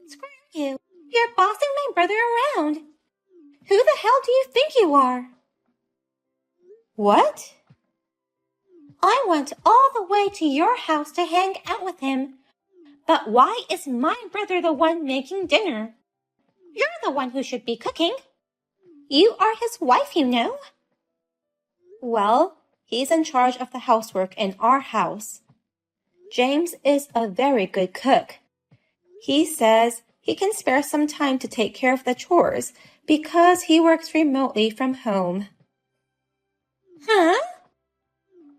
Screw you. You're bossing my brother around. Who the hell do you think you are? What? I went all the way to your house to hang out with him. But why is my brother the one making dinner? You're the one who should be cooking. You are his wife, you know. Well, he's in charge of the housework in our house. James is a very good cook. He says he can spare some time to take care of the chores because he works remotely from home. Huh?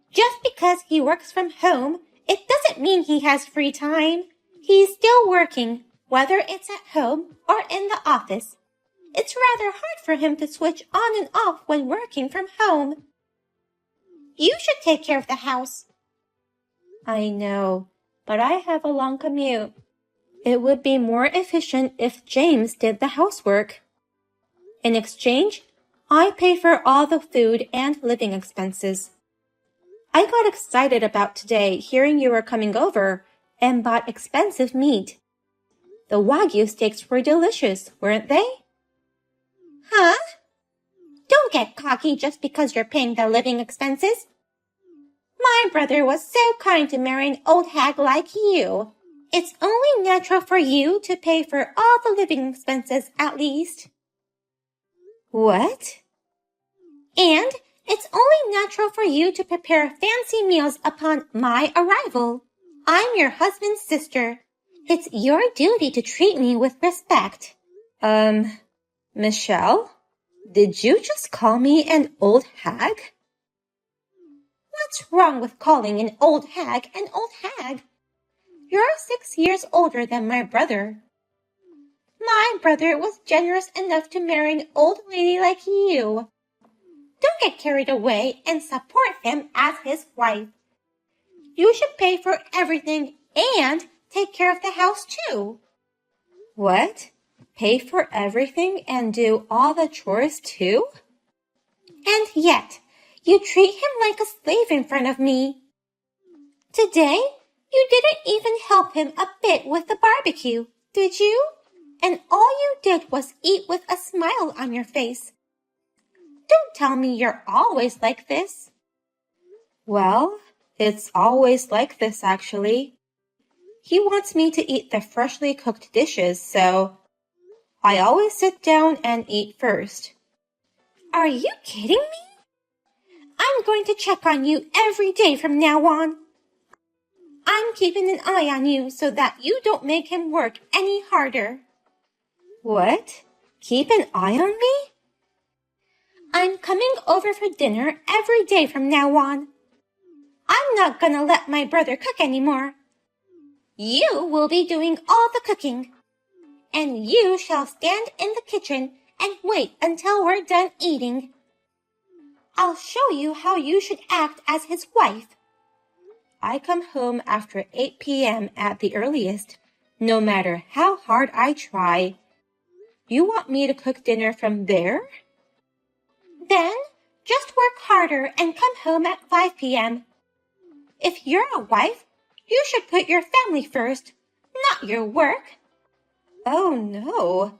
Just because he works from home, it doesn't mean he has free time. He's still working, whether it's at home or in the office. It's rather hard for him to switch on and off when working from home. You should take care of the house. I know, but I have a long commute. It would be more efficient if James did the housework. In exchange, I pay for all the food and living expenses. I got excited about today hearing you were coming over and bought expensive meat. The Wagyu steaks were delicious, weren't they? Huh? Don't get cocky just because you're paying the living expenses. My brother was so kind to marry an old hag like you. It's only natural for you to pay for all the living expenses at least. What? And it's only natural for you to prepare fancy meals upon my arrival. I'm your husband's sister. It's your duty to treat me with respect. Michelle? Did you just call me an old hag? What's wrong with calling an old hag an old hag? You're 6 years older than my brother. My brother was generous enough to marry an old lady like you. Don't get carried away and support him as his wife. You should pay for everything and take care of the house too. What? Pay for everything and do all the chores too? And yet, you treat him like a slave in front of me. Today, you didn't even help him a bit with the barbecue, did you? And all you did was eat with a smile on your face. Don't tell me you're always like this. Well, it's always like this actually. He wants me to eat the freshly cooked dishes, so I always sit down and eat first. Are you kidding me? I'm going to check on you every day from now on. I'm keeping an eye on you so that you don't make him work any harder. What? Keep an eye on me? I'm coming over for dinner every day from now on. I'm not gonna let my brother cook anymore. You will be doing all the cooking. And you shall stand in the kitchen and wait until we're done eating. I'll show you how you should act as his wife. I come home after 8 p.m. at the earliest, no matter how hard I try. You want me to cook dinner from there? Then, just work harder and come home at 5 p.m. If you're a wife, you should put your family first, not your work. Oh no.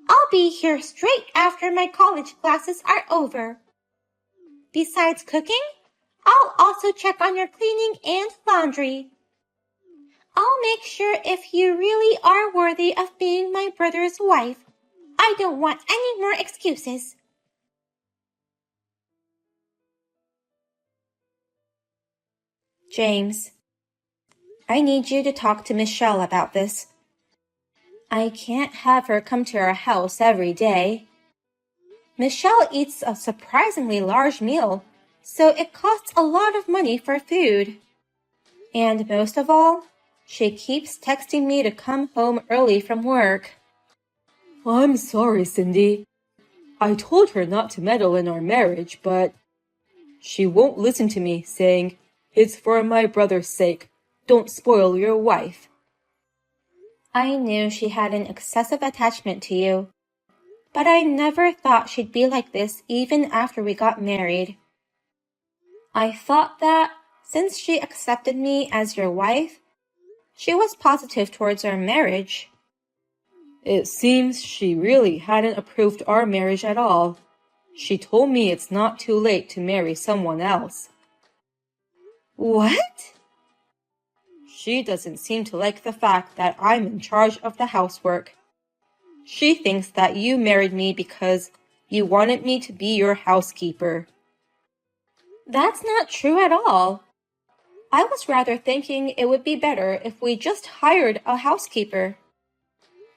I'll be here straight after my college classes are over. Besides cooking, I'll also check on your cleaning and laundry. I'll make sure if you really are worthy of being my brother's wife. I don't want any more excuses. James, I need you to talk to Michelle about this. I can't have her come to our house every day. Michelle eats a surprisingly large meal, so it costs a lot of money for food. And most of all, she keeps texting me to come home early from work. I'm sorry, Cindy. I told her not to meddle in our marriage, but she won't listen to me, saying, "It's for my brother's sake. Don't spoil your wife." I knew she had an excessive attachment to you, but I never thought she'd be like this even after we got married. I thought that, since she accepted me as your wife, she was positive towards our marriage. It seems she really hadn't approved our marriage at all. She told me it's not too late to marry someone else. What? She doesn't seem to like the fact that I'm in charge of the housework. She thinks that you married me because you wanted me to be your housekeeper. That's not true at all. I was rather thinking it would be better if we just hired a housekeeper.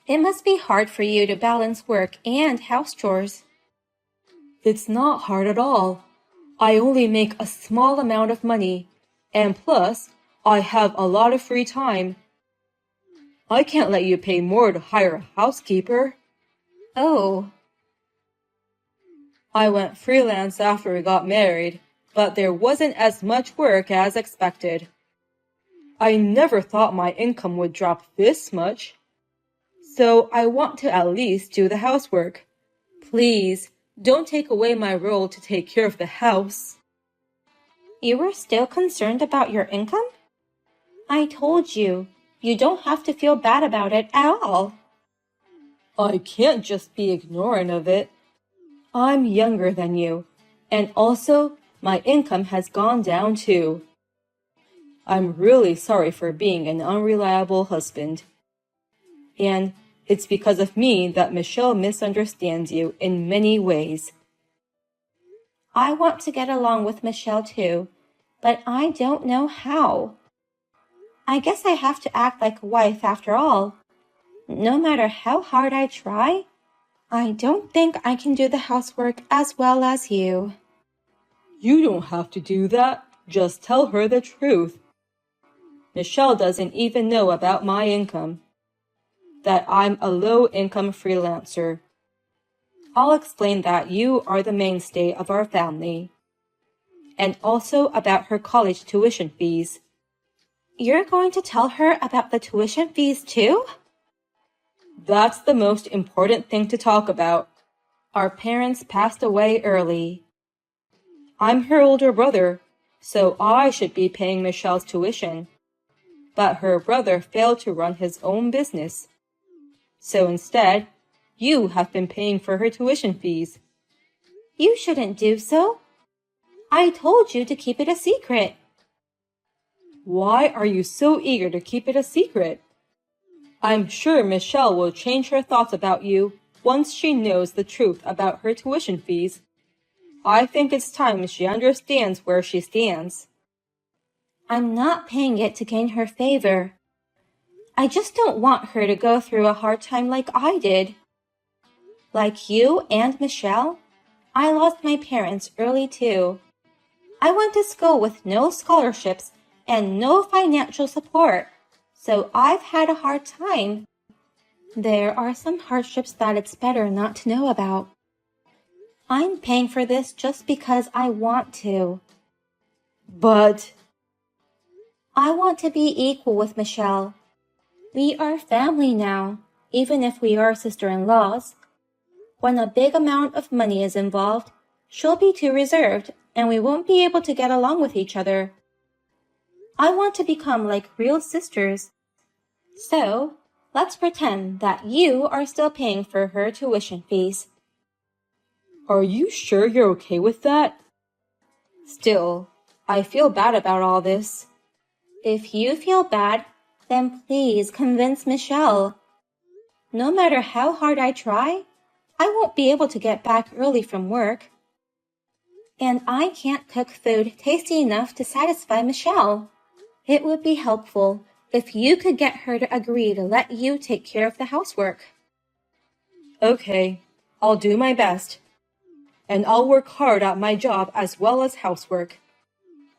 It must be hard for you to balance work and house chores. It's not hard at all. I only make a small amount of money, and plus, I have a lot of free time. I can't let you pay more to hire a housekeeper. Oh. I went freelance after we got married, but there wasn't as much work as expected. I never thought my income would drop this much. So I want to at least do the housework. Please, don't take away my role to take care of the house. You were still concerned about your income? I told you, you don't have to feel bad about it at all. I can't just be ignorant of it. I'm younger than you, and also my income has gone down too. I'm really sorry for being an unreliable husband. And it's because of me that Michelle misunderstands you in many ways. I want to get along with Michelle too, but I don't know how. I guess I have to act like a wife after all. No matter how hard I try, I don't think I can do the housework as well as you. You don't have to do that. Just tell her the truth. Michelle doesn't even know about my income. That I'm a low-income freelancer. I'll explain that you are the mainstay of our family. And also about her college tuition fees. You're going to tell her about the tuition fees too? That's the most important thing to talk about. Our parents passed away early. I'm her older brother, so I should be paying Michelle's tuition. But her brother failed to run his own business. So instead, you have been paying for her tuition fees. You shouldn't do so. I told you to keep it a secret. Why are you so eager to keep it a secret? I'm sure Michelle will change her thoughts about you once she knows the truth about her tuition fees. I think it's time she understands where she stands. I'm not paying it to gain her favor. I just don't want her to go through a hard time like I did. Like you and Michelle, I lost my parents early too. I went to school with no scholarships and no financial support, so I've had a hard time. There are some hardships that it's better not to know about. I'm paying for this just because I want to. But I want to be equal with Michelle. We are family now, even if we are sister-in-laws. When a big amount of money is involved, she'll be too reserved and we won't be able to get along with each other. I want to become like real sisters. So, let's pretend that you are still paying for her tuition fees. Are you sure you're okay with that? Still, I feel bad about all this. If you feel bad, then please convince Michelle. No matter how hard I try, I won't be able to get back early from work. And I can't cook food tasty enough to satisfy Michelle. It would be helpful if you could get her to agree to let you take care of the housework. Okay, I'll do my best. And I'll work hard at my job as well as housework.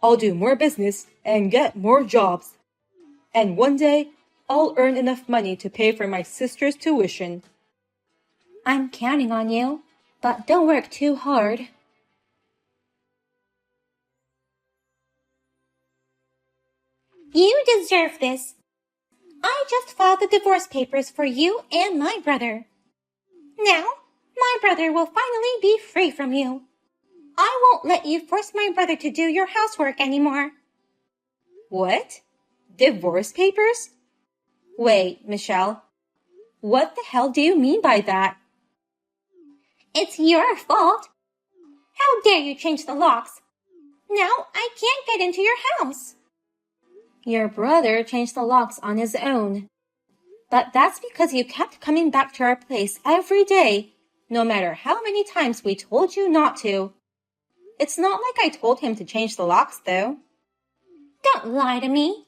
I'll do more business and get more jobs. And one day, I'll earn enough money to pay for my sister's tuition. I'm counting on you, but don't work too hard. You deserve this. I just filed the divorce papers for you and my brother. Now, my brother will finally be free from you. I won't let you force my brother to do your housework anymore. What? Divorce papers? Wait, Michelle. What the hell do you mean by that? It's your fault. How dare you change the locks? Now I can't get into your house. Your brother changed the locks on his own. But that's because you kept coming back to our place every day, no matter how many times we told you not to. It's not like I told him to change the locks, though. Don't lie to me.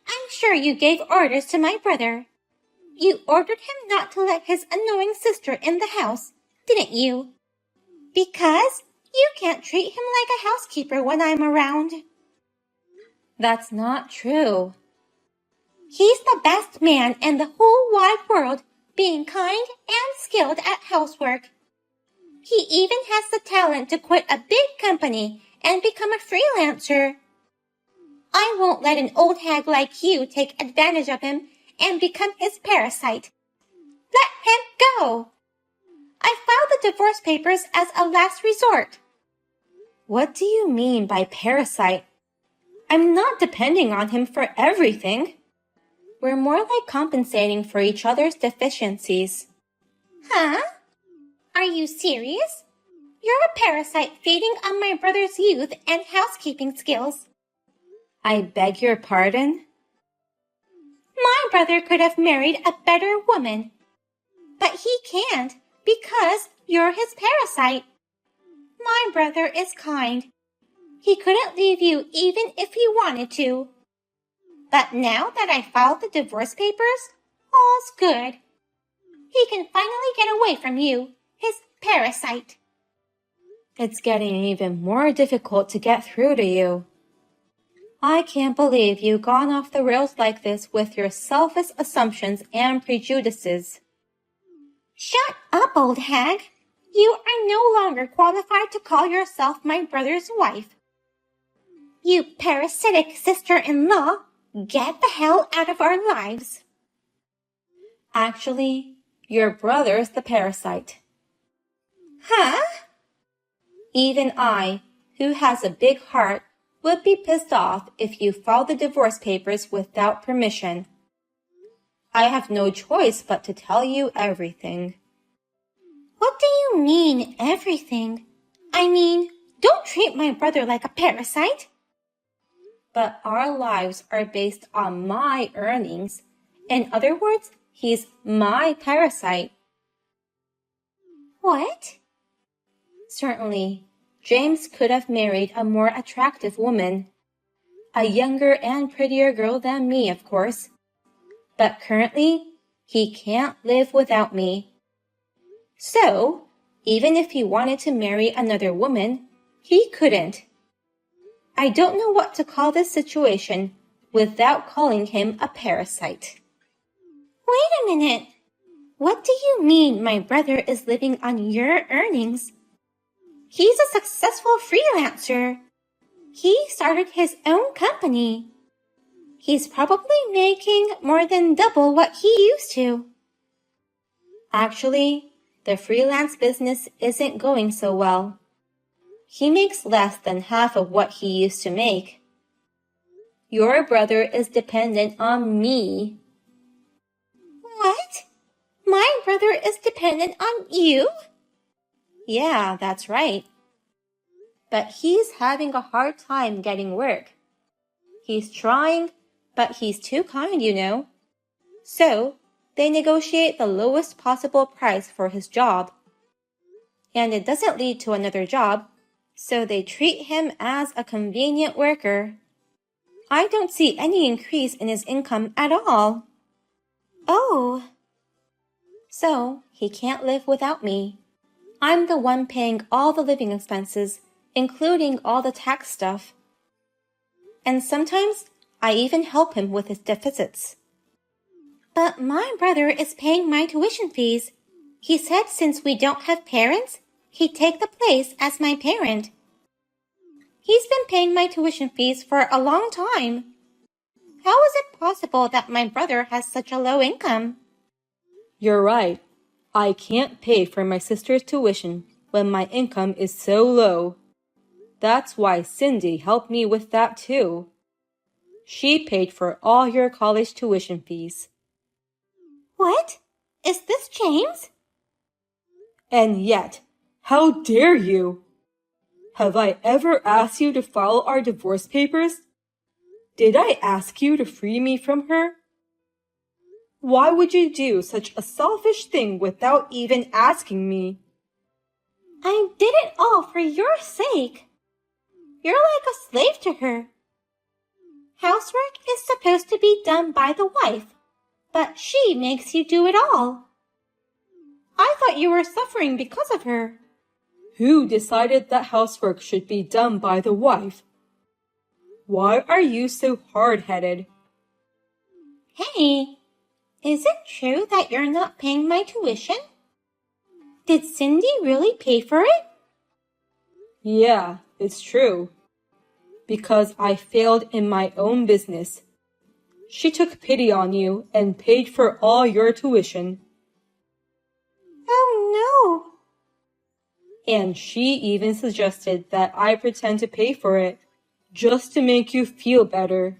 I'm sure you gave orders to my brother. You ordered him not to let his annoying sister in the house, didn't you? Because you can't treat him like a housekeeper when I'm around. That's not true. He's the best man in the whole wide world, being kind and skilled at housework. He even has the talent to quit a big company and become a freelancer. I won't let an old hag like you take advantage of him and become his parasite. Let him go. I filed the divorce papers as a last resort. What do you mean by parasite? I'm not depending on him for everything. We're more like compensating for each other's deficiencies. Huh? Are you serious? You're a parasite feeding on my brother's youth and housekeeping skills. I beg your pardon? My brother could have married a better woman. But he can't because you're his parasite. My brother is kind. He couldn't leave you even if he wanted to. But now that I filed the divorce papers, all's good. He can finally get away from you, his parasite. It's getting even more difficult to get through to you. I can't believe you've gone off the rails like this with your selfish assumptions and prejudices. Shut up, old hag. You are no longer qualified to call yourself my brother's wife. You parasitic sister-in-law, get the hell out of our lives. Actually, your brother's the parasite. Huh? Even I, who has a big heart, would be pissed off if you filed the divorce papers without permission. I have no choice but to tell you everything. What do you mean, everything? I mean, don't treat my brother like a parasite. But our lives are based on my earnings. In other words, he's my parasite. What? Certainly, James could have married a more attractive woman. A younger and prettier girl than me, of course. But currently, he can't live without me. So, even if he wanted to marry another woman, he couldn't. I don't know what to call this situation without calling him a parasite. Wait a minute. What do you mean my brother is living on your earnings? He's a successful freelancer. He started his own company. He's probably making more than double what he used to. Actually, the freelance business isn't going so well. He makes less than half of what he used to make. Your brother is dependent on me. What? My brother is dependent on you? Yeah, that's right. But he's having a hard time getting work. He's trying, but he's too kind, you know. So, they negotiate the lowest possible price for his job. And it doesn't lead to another job, so they treat him as a convenient worker. I don't see any increase in his income at all. Oh. So, he can't live without me. I'm the one paying all the living expenses, including all the tax stuff. And sometimes, I even help him with his deficits. But my brother is paying my tuition fees. He said since we don't have parents, he'd take the place as my parent. He's been paying my tuition fees for a long time. How is it possible that my brother has such a low income? You're right. I can't pay for my sister's tuition when my income is so low. That's why Cindy helped me with that too. She paid for all your college tuition fees. What? Is this James? And yet, how dare you? Have I ever asked you to file our divorce papers? Did I ask you to free me from her? Why would you do such a selfish thing without even asking me? I did it all for your sake. You're like a slave to her. Housework is supposed to be done by the wife, but she makes you do it all. I thought you were suffering because of her. Who decided that housework should be done by the wife? Why are you so hard-headed? Hey, is it true that you're not paying my tuition? Did Cindy really pay for it? Yeah, it's true. Because I failed in my own business. She took pity on you and paid for all your tuition. Oh no! And she even suggested that I pretend to pay for it, just to make you feel better.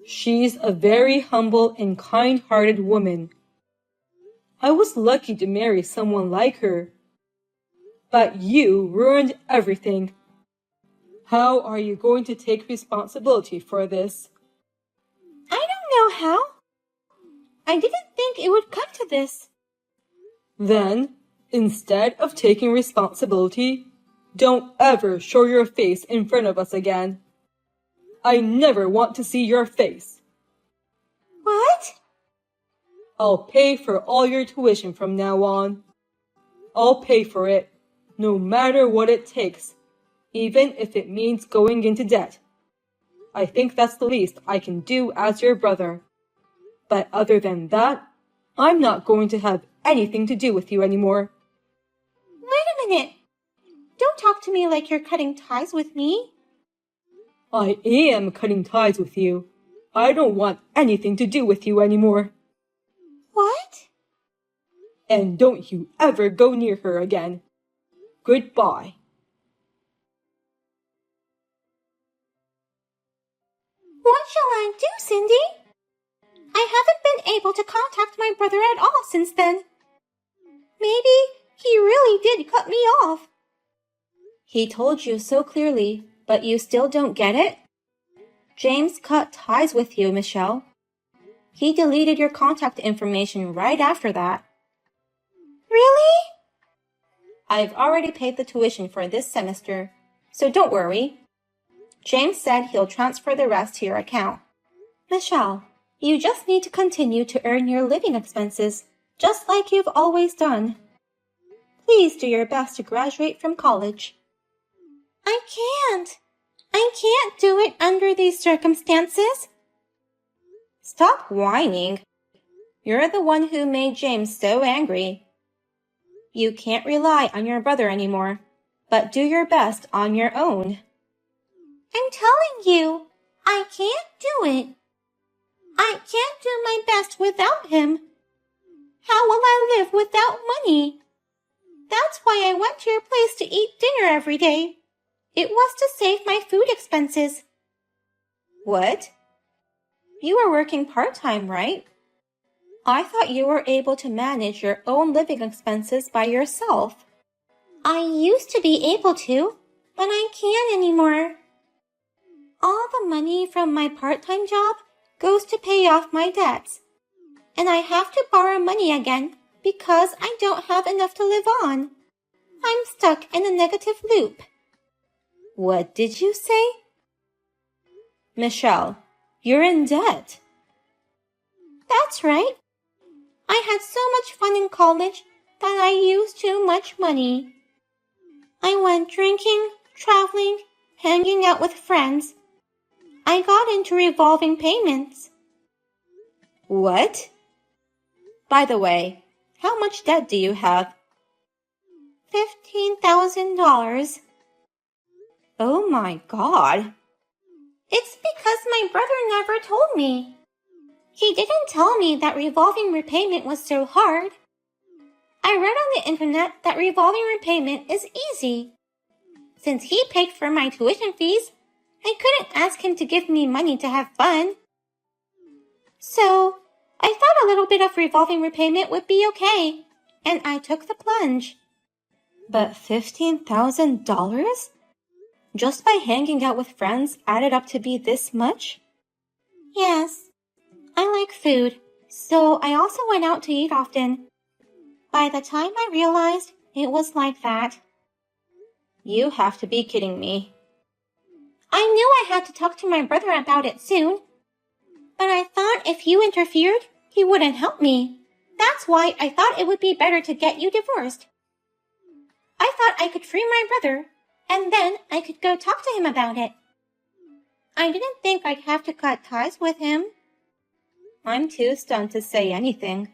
She's a very humble and kind-hearted woman. I was lucky to marry someone like her. But you ruined everything. How are you going to take responsibility for this? I don't know how. I didn't think it would come to this. Then, instead of taking responsibility, don't ever show your face in front of us again. I never want to see your face. What? I'll pay for all your tuition from now on. I'll pay for it, no matter what it takes, even if it means going into debt. I think that's the least I can do as your brother. But other than that, I'm not going to have anything to do with you anymore. Wait a minute. Don't talk to me like you're cutting ties with me. I am cutting ties with you. I don't want anything to do with you anymore. What? And don't you ever go near her again. Goodbye. What shall I do, Cindy? I haven't been able to contact my brother at all since then. Maybe he really did cut me off. He told you so clearly, but you still don't get it? James cut ties with you, Michelle. He deleted your contact information right after that. Really? I've already paid the tuition for this semester, so don't worry. James said he'll transfer the rest to your account. Michelle, you just need to continue to earn your living expenses, just like you've always done. Please do your best to graduate from college. I can't. I can't do it under these circumstances. Stop whining. You're the one who made James so angry. You can't rely on your brother anymore, but do your best on your own. I'm telling you, I can't do it. I can't do my best without him. How will I live without money? That's why I went to your place to eat dinner every day. It was to save my food expenses. What? You were working part-time, right? I thought you were able to manage your own living expenses by yourself. I used to be able to, but I can't anymore. All the money from my part-time job goes to pay off my debts. And I have to borrow money again because I don't have enough to live on. I'm stuck in a negative loop. What did you say? Michelle, you're in debt. That's right. I had so much fun in college that I used too much money. I went drinking, traveling, hanging out with friends. I got into revolving payments. What? By the way, how much debt do you have? $15,000. Oh my God. It's because my brother never told me. He didn't tell me that revolving repayment was so hard. I read on the internet that revolving repayment is easy. Since he paid for my tuition fees, I couldn't ask him to give me money to have fun. So, I thought a little bit of revolving repayment would be okay, and I took the plunge. But $15,000? Just by hanging out with friends added up to be this much? Yes, I like food, so I also went out to eat often. By the time I realized it was like that. You have to be kidding me. I knew I had to talk to my brother about it soon. But I thought if you interfered, he wouldn't help me. That's why I thought it would be better to get you divorced. I thought I could free my brother, and then I could go talk to him about it. I didn't think I'd have to cut ties with him. I'm too stunned to say anything.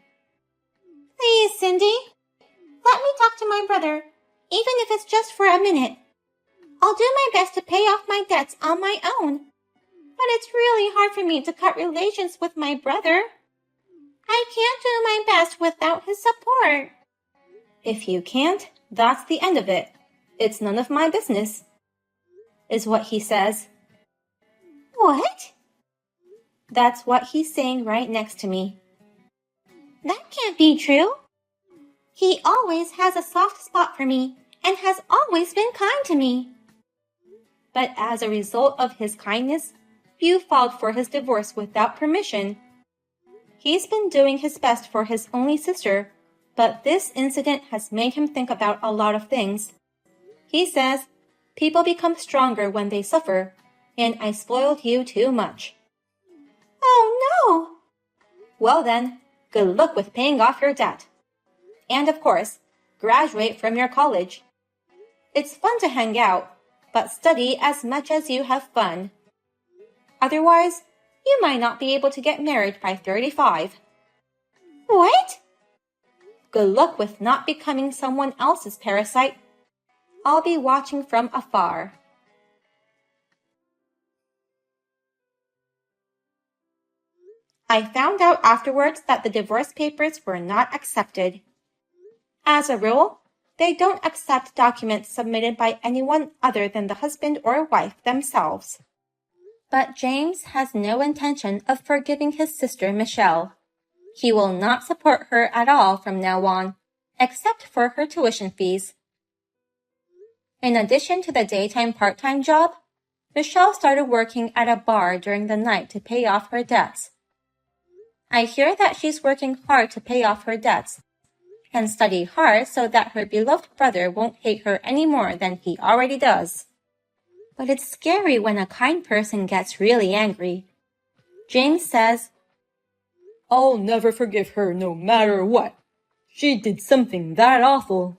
Please, Cindy. Let me talk to my brother, even if it's just for a minute. I'll do my best to pay off my debts on my own. But it's really hard for me to cut relations with my brother. I can't do my best without his support. If you can't, that's the end of it. It's none of my business, is what he says. What? That's what he's saying right next to me. That can't be true. He always has a soft spot for me and has always been kind to me. But as a result of his kindness, you filed for his divorce without permission. He's been doing his best for his only sister, but this incident has made him think about a lot of things. He says, people become stronger when they suffer, and I spoiled you too much. Oh no! Well then, good luck with paying off your debt. And of course, graduate from your college. It's fun to hang out, but study as much as you have fun. Otherwise, you might not be able to get married by 35. What? Good luck with not becoming someone else's parasite. I'll be watching from afar. I found out afterwards that the divorce papers were not accepted. As a rule, they don't accept documents submitted by anyone other than the husband or wife themselves. But James has no intention of forgiving his sister Michelle. He will not support her at all from now on, except for her tuition fees. In addition to the daytime part-time job, Michelle started working at a bar during the night to pay off her debts. I hear that she's working hard to pay off her debts and study hard so that her beloved brother won't hate her any more than he already does. But it's scary when a kind person gets really angry. James says, I'll never forgive her no matter what. She did something that awful.